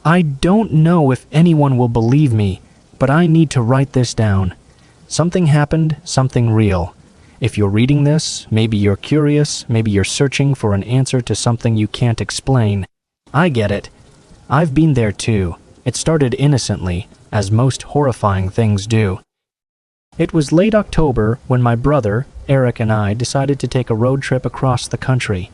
I don't know if anyone will believe me, but I need to write this down. Something happened, something real. If you're reading this, maybe you're curious, maybe you're searching for an answer to something you can't explain. I get it. I've been there too. It started innocently, as most horrifying things do. It was late October when my brother, Eric, and I decided to take a road trip across the country.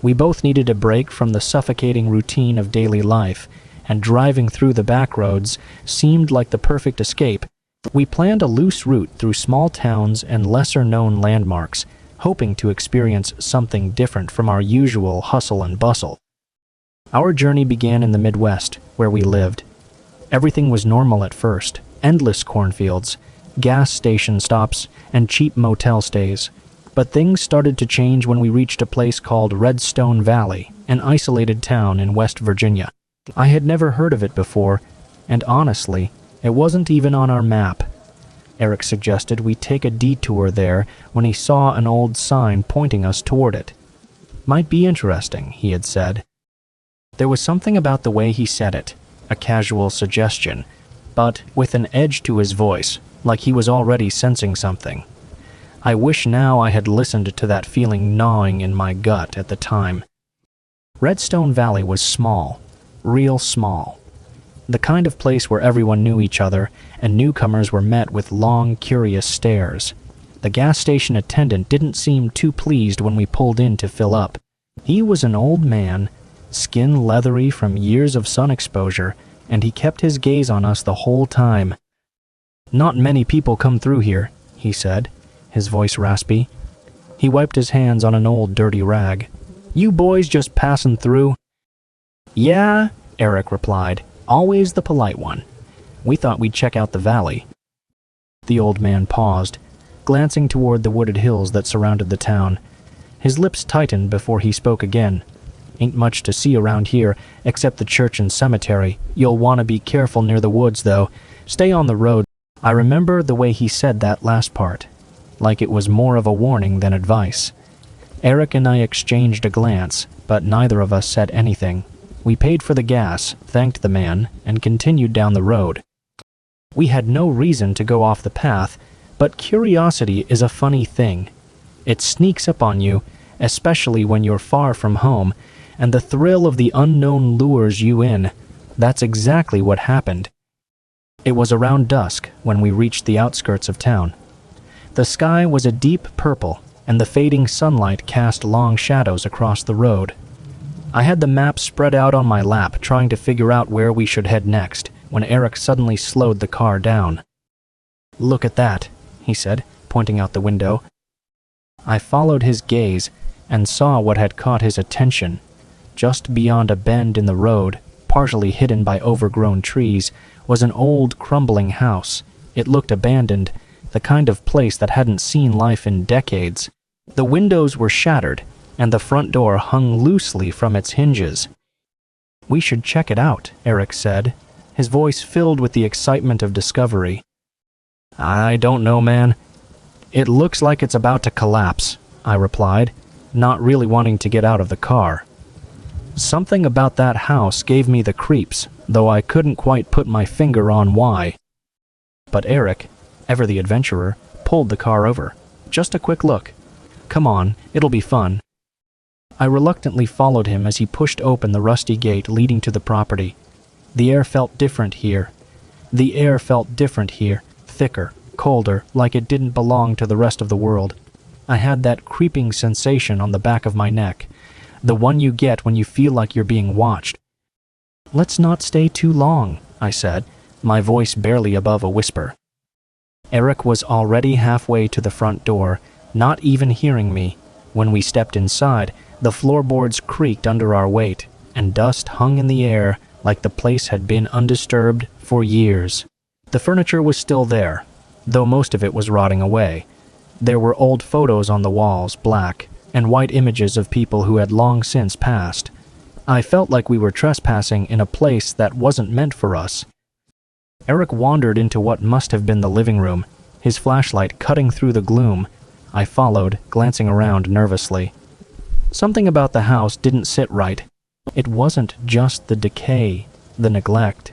We both needed a break from the suffocating routine of daily life, and driving through the back roads seemed like the perfect escape. We planned a loose route through small towns and lesser-known landmarks, hoping to experience something different from our usual hustle and bustle. Our journey began in the Midwest, where we lived. Everything was normal at first: endless cornfields, gas station stops, and cheap motel stays. But things started to change when we reached a place called Redstone Valley, an isolated town in West Virginia. I had never heard of it before, and honestly, it wasn't even on our map. Eric suggested we take a detour there when he saw an old sign pointing us toward it. Might be interesting, he had said. There was something about the way he said it, a casual suggestion, but with an edge to his voice, like he was already sensing something. I wish now I had listened to that feeling gnawing in my gut at the time. Redstone Valley was small, real small. The kind of place where everyone knew each other, and newcomers were met with long, curious stares. The gas station attendant didn't seem too pleased when we pulled in to fill up. He was an old man, skin leathery from years of sun exposure, and he kept his gaze on us the whole time. "Not many people come through here," he said, his voice raspy. He wiped his hands on an old dirty rag. "You boys just passing through?" "Yeah," Eric replied, always the polite one. "We thought we'd check out the valley." The old man paused, glancing toward the wooded hills that surrounded the town. His lips tightened before he spoke again. "Ain't much to see around here, except the church and cemetery. You'll want to be careful near the woods, though. Stay on the road." I remember the way he said that last part, like it was more of a warning than advice. Eric and I exchanged a glance, but neither of us said anything. We paid for the gas, thanked the man, and continued down the road. We had no reason to go off the path, but curiosity is a funny thing. It sneaks up on you, especially when you're far from home, and the thrill of the unknown lures you in. That's exactly what happened. It was around dusk when we reached the outskirts of town. The sky was a deep purple, and the fading sunlight cast long shadows across the road. I had the map spread out on my lap, trying to figure out where we should head next, when Eric suddenly slowed the car down. "Look at that," he said, pointing out the window. I followed his gaze and saw what had caught his attention. Just beyond a bend in the road, partially hidden by overgrown trees, was an old, crumbling house. It looked abandoned, the kind of place that hadn't seen life in decades. The windows were shattered, and the front door hung loosely from its hinges. "We should check it out," Eric said, his voice filled with the excitement of discovery. "I don't know, man. It looks like it's about to collapse," I replied, not really wanting to get out of the car. Something about that house gave me the creeps, though I couldn't quite put my finger on why. But Eric, ever the adventurer, pulled the car over. "Just a quick look. Come on, it'll be fun." I reluctantly followed him as he pushed open the rusty gate leading to the property. The air felt different here. Thicker, colder, like it didn't belong to the rest of the world. I had that creeping sensation on the back of my neck, the one you get when you feel like you're being watched. "Let's not stay too long," I said, my voice barely above a whisper. Eric was already halfway to the front door, not even hearing me. When we stepped inside, the floorboards creaked under our weight, and dust hung in the air like the place had been undisturbed for years. The furniture was still there, though most of it was rotting away. There were old photos on the walls, black, and white images of people who had long since passed. I felt like we were trespassing in a place that wasn't meant for us. Eric wandered into what must have been the living room, his flashlight cutting through the gloom. I followed, glancing around nervously. Something about the house didn't sit right. It wasn't just the decay. the neglect.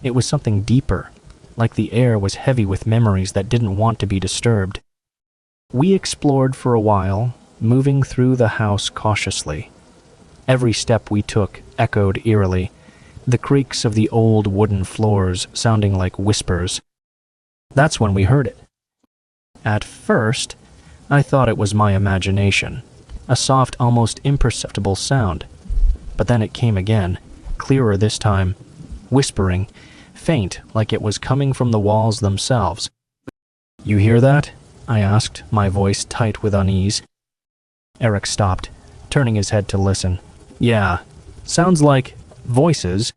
It was something deeper, like the air was heavy with memories that didn't want to be disturbed. We explored for a while, moving through the house cautiously. Every step we took echoed eerily, the creaks of the old wooden floors sounding like whispers. That's when we heard it. At first, I thought it was my imagination, a soft, almost imperceptible sound. But then it came again, clearer this time, whispering, faint like it was coming from the walls themselves. "You hear that?" I asked, my voice tight with unease. Eric stopped, turning his head to listen. "Yeah, sounds like voices."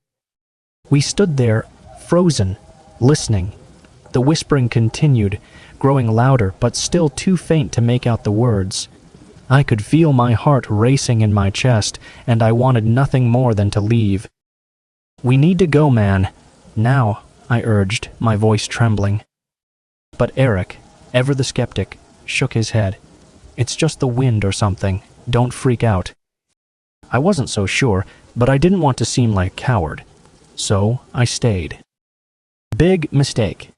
We stood there, frozen, listening. The whispering continued, growing louder but still too faint to make out the words. I could feel my heart racing in my chest, and I wanted nothing more than to leave. "We need to go, man. Now," I urged, my voice trembling. But Eric, ever the skeptic, shook his head. "It's just the wind or something. Don't freak out." I wasn't so sure, but I didn't want to seem like a coward. So I stayed. Big mistake.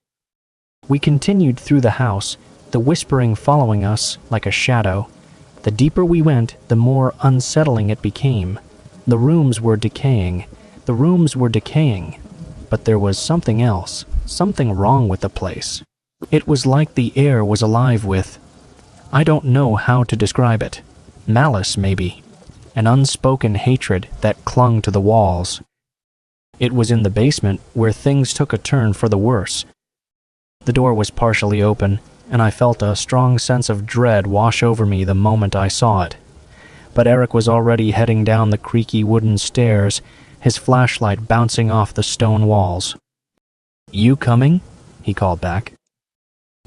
We continued through the house, the whispering following us like a shadow. The deeper we went, the more unsettling it became. The rooms were decaying. But there was something else, something wrong with the place. It was like the air was alive with, I don't know how to describe it, malice maybe, an unspoken hatred that clung to the walls. It was in the basement where things took a turn for the worse. The door was partially open, and I felt a strong sense of dread wash over me the moment I saw it. But Eric was already heading down the creaky wooden stairs, his flashlight bouncing off the stone walls. "You coming?" he called back.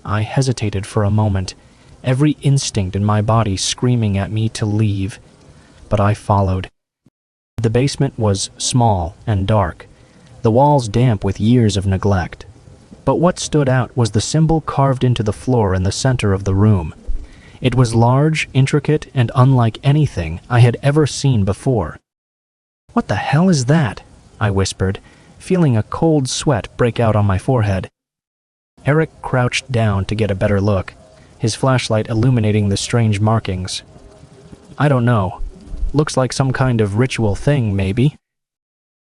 I hesitated for a moment, every instinct in my body screaming at me to leave. But I followed. The basement was small and dark, the walls damp with years of neglect. But what stood out was the symbol carved into the floor in the center of the room. It was large, intricate, and unlike anything I had ever seen before. "What the hell is that?" I whispered, feeling a cold sweat break out on my forehead. Eric crouched down to get a better look, his flashlight illuminating the strange markings. "I don't know. Looks like some kind of ritual thing, maybe."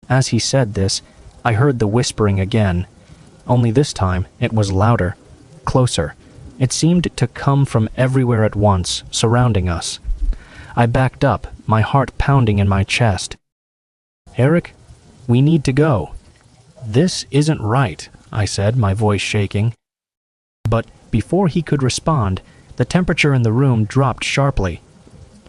As he said this, I heard the whispering again. Only this time, it was louder, closer. It seemed to come from everywhere at once, surrounding us. I backed up, my heart pounding in my chest. "Eric, we need to go." "This isn't right," I said, my voice shaking. But before he could respond, the temperature in the room dropped sharply.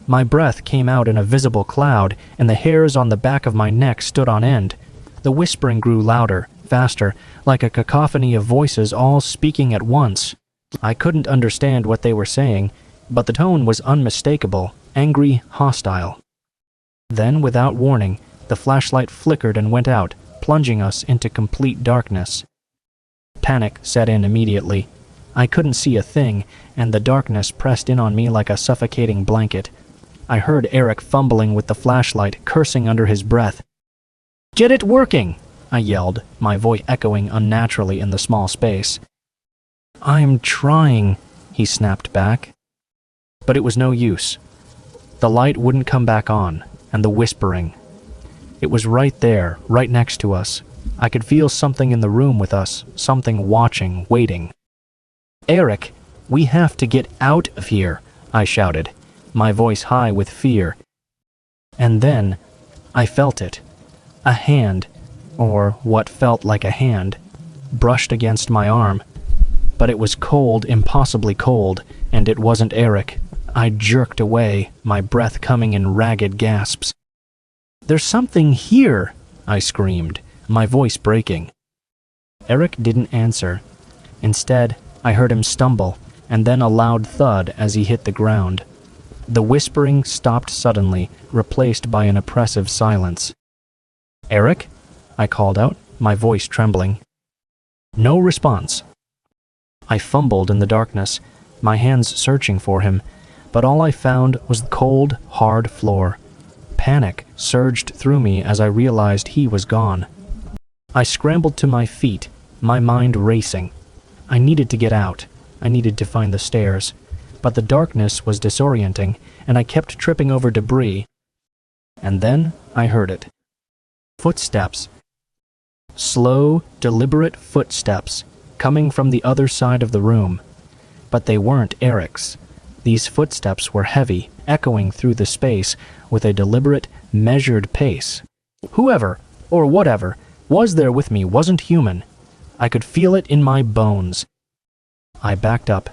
My breath came out in a visible cloud, and the hairs on the back of my neck stood on end. The whispering grew louder, faster, like a cacophony of voices all speaking at once. I couldn't understand what they were saying, but the tone was unmistakable, angry, hostile. Then, without warning, the flashlight flickered and went out, plunging us into complete darkness. Panic set in immediately. I couldn't see a thing, and the darkness pressed in on me like a suffocating blanket. I heard Eric fumbling with the flashlight, cursing under his breath. "Get it working!" I yelled, my voice echoing unnaturally in the small space. "I'm trying," he snapped back. But it was no use. The light wouldn't come back on, and the whispering. It was right there, right next to us. I could feel something in the room with us, something watching, waiting. "Eric, we have to get out of here," I shouted, my voice high with fear. And then I felt it. A hand, or what felt like a hand, brushed against my arm. But it was cold, impossibly cold, and it wasn't Eric. I jerked away, my breath coming in ragged gasps. "There's something here," I screamed, my voice breaking. Eric didn't answer. Instead, I heard him stumble, and then a loud thud as he hit the ground. The whispering stopped suddenly, replaced by an oppressive silence. "Eric?" I called out, my voice trembling. No response. I fumbled in the darkness, my hands searching for him, but all I found was the cold, hard floor. Panic surged through me as I realized he was gone. I scrambled to my feet, my mind racing. I needed to get out. I needed to find the stairs. But the darkness was disorienting, and I kept tripping over debris. And then I heard it. Footsteps. Slow, deliberate footsteps, coming from the other side of the room. But they weren't Eric's. These footsteps were heavy, echoing through the space with a deliberate, measured pace. Whoever, or whatever, was there with me wasn't human. I could feel it in my bones. I backed up,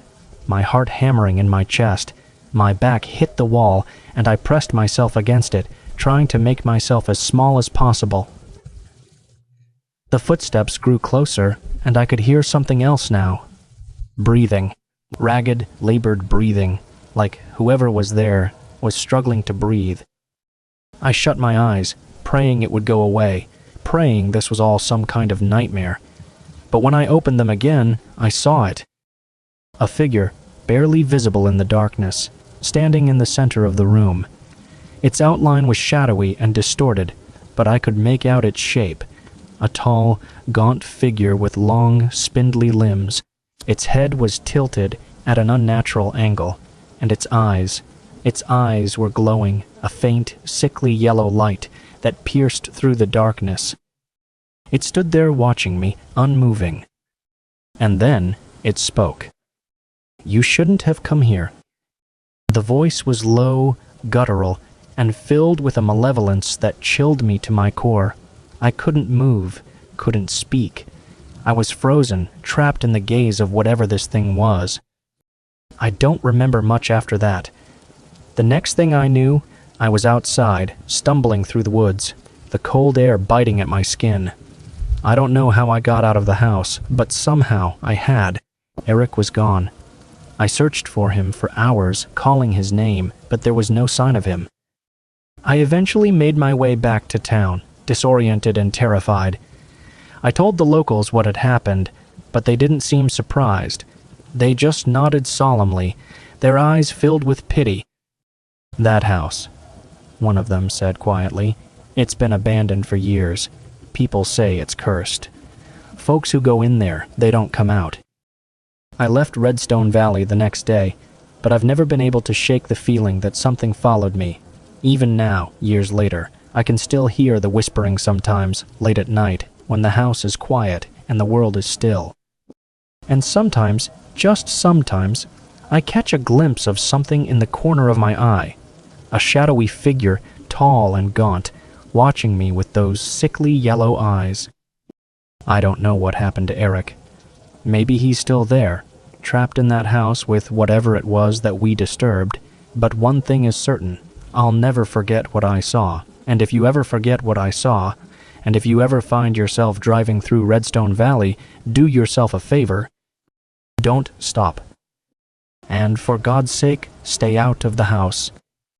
my heart hammering in my chest. My back hit the wall, and I pressed myself against it, trying to make myself as small as possible. The footsteps grew closer, and I could hear something else now. Breathing. Ragged, labored breathing, like whoever was there was struggling to breathe. I shut my eyes, praying it would go away, praying this was all some kind of nightmare. But when I opened them again, I saw it. A figure, barely visible in the darkness, standing in the center of the room. Its outline was shadowy and distorted, but I could make out its shape. A tall, gaunt figure with long, spindly limbs. Its head was tilted at an unnatural angle, and its eyes were glowing, a faint, sickly yellow light that pierced through the darkness. It stood there watching me, unmoving. And then it spoke. "You shouldn't have come here." The voice was low, guttural, and filled with a malevolence that chilled me to my core. I couldn't move, couldn't speak. I was frozen, trapped in the gaze of whatever this thing was. I don't remember much after that. The next thing I knew, I was outside, stumbling through the woods, the cold air biting at my skin. I don't know how I got out of the house, but somehow I had. Eric was gone. I searched for him for hours, calling his name, but there was no sign of him. I eventually made my way back to town, disoriented and terrified. I told the locals what had happened, but they didn't seem surprised. They just nodded solemnly, their eyes filled with pity. "That house," one of them said quietly, "it's been abandoned for years. People say it's cursed. Folks who go in there, they don't come out." I left Redstone Valley the next day, but I've never been able to shake the feeling that something followed me. Even now, years later, I can still hear the whispering sometimes, late at night, when the house is quiet and the world is still. And sometimes, just sometimes, I catch a glimpse of something in the corner of my eye. A shadowy figure, tall and gaunt, watching me with those sickly yellow eyes. I don't know what happened to Eric. Maybe he's still there, trapped in that house with whatever it was that we disturbed, but one thing is certain, I'll never forget what I saw, and if you ever forget what I saw, and if you ever find yourself driving through Redstone Valley, do yourself a favor. Don't stop. And for God's sake, stay out of the house.